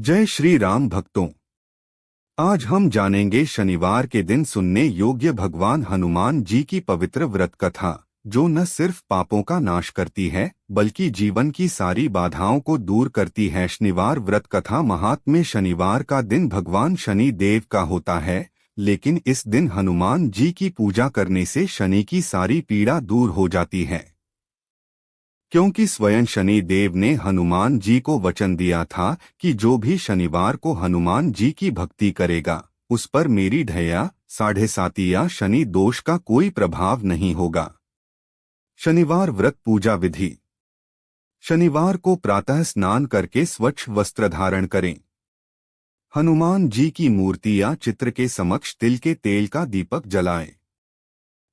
जय श्री राम भक्तों। आज हम जानेंगे शनिवार के दिन सुनने योग्य भगवान हनुमान जी की पवित्र व्रत कथा, जो न सिर्फ पापों का नाश करती है बल्कि जीवन की सारी बाधाओं को दूर करती है। शनिवार व्रत कथा महात्म्य। शनिवार का दिन भगवान शनि देव का होता है, लेकिन इस दिन हनुमान जी की पूजा करने से शनि की सारी पीड़ा दूर हो जाती है, क्योंकि स्वयं शनि देव ने हनुमान जी को वचन दिया था कि जो भी शनिवार को हनुमान जी की भक्ति करेगा उस पर मेरी ढैया साढ़े सातिया शनि दोष का कोई प्रभाव नहीं होगा। शनिवार व्रत पूजा विधि। शनिवार को प्रातः स्नान करके स्वच्छ वस्त्र धारण करें। हनुमान जी की मूर्ति या चित्र के समक्ष तिल के तेल का दीपक जलाएं।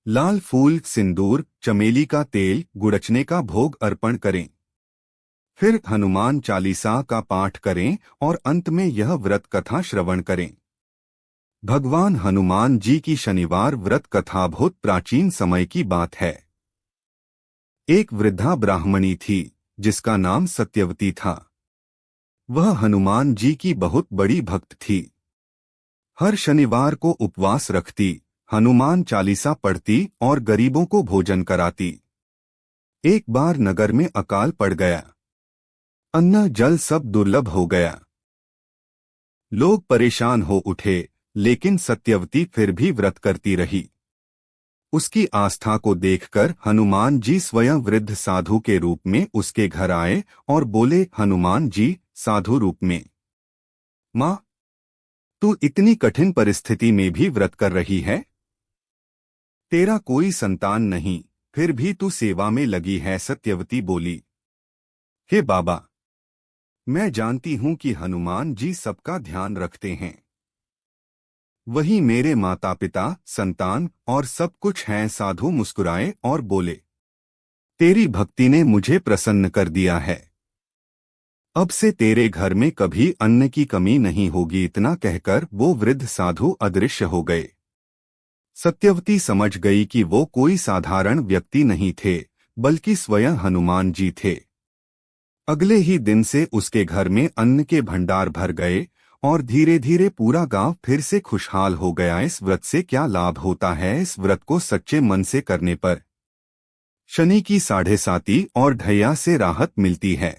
लाल फूल, सिंदूर, चमेली का तेल, गुड़चने का भोग अर्पण करें। फिर हनुमान चालीसा का पाठ करें और अंत में यह व्रत कथा श्रवण करें। भगवान हनुमान जी की शनिवार व्रत कथा बहुत प्राचीन समय की बात है। एक वृद्धा ब्राह्मणी थी जिसका नाम सत्यवती था। वह हनुमान जी की बहुत बड़ी भक्त थी। हर शनिवार को उपवास रखती, हनुमान चालीसा पढ़ती और गरीबों को भोजन कराती। एक बार नगर में अकाल पड़ गया। अन्न जल सब दुर्लभ हो गया। लोग परेशान हो उठे, लेकिन सत्यवती फिर भी व्रत करती रही। उसकी आस्था को देखकर हनुमान जी स्वयं वृद्ध साधु के रूप में उसके घर आए और बोले, हनुमान जी साधु रूप में, माँ, तू इतनी कठिन परिस्थिति में भी व्रत कर रही है। तेरा कोई संतान नहीं, फिर भी तू सेवा में लगी है। सत्यवती बोली, हे बाबा, मैं जानती हूं कि हनुमान जी सबका ध्यान रखते हैं। वही मेरे माता पिता, संतान और सब कुछ हैं। साधु मुस्कुराए और बोले, तेरी भक्ति ने मुझे प्रसन्न कर दिया है। अब से तेरे घर में कभी अन्न की कमी नहीं होगी। इतना कहकर वो वृद्ध साधु अदृश्य हो गए। सत्यवती समझ गई कि वो कोई साधारण व्यक्ति नहीं थे, बल्कि स्वयं हनुमान जी थे। अगले ही दिन से उसके घर में अन्न के भंडार भर गए और धीरे धीरे पूरा गांव फिर से खुशहाल हो गया। इस व्रत से क्या लाभ होता है? इस व्रत को सच्चे मन से करने पर शनि की साढ़े साती और ढैया से राहत मिलती है।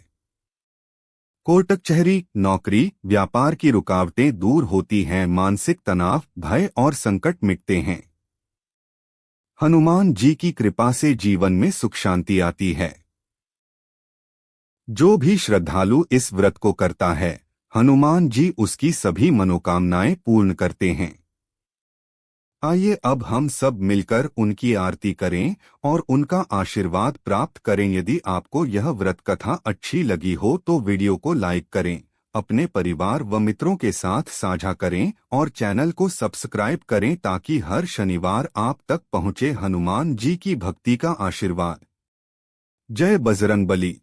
कोर्ट कचहरी, नौकरी, व्यापार की रुकावटें दूर होती हैं। मानसिक तनाव, भय और संकट मिटते हैं। हनुमान जी की कृपा से जीवन में सुख शांति आती है। जो भी श्रद्धालु इस व्रत को करता है, हनुमान जी उसकी सभी मनोकामनाएं पूर्ण करते हैं। आइए अब हम सब मिलकर उनकी आरती करें और उनका आशीर्वाद प्राप्त करें। यदि आपको यह व्रत कथा अच्छी लगी हो तो वीडियो को लाइक करें, अपने परिवार व मित्रों के साथ साझा करें और चैनल को सब्सक्राइब करें ताकि हर शनिवार आप तक पहुंचे हनुमान जी की भक्ति का आशीर्वाद। जय बजरंगबली।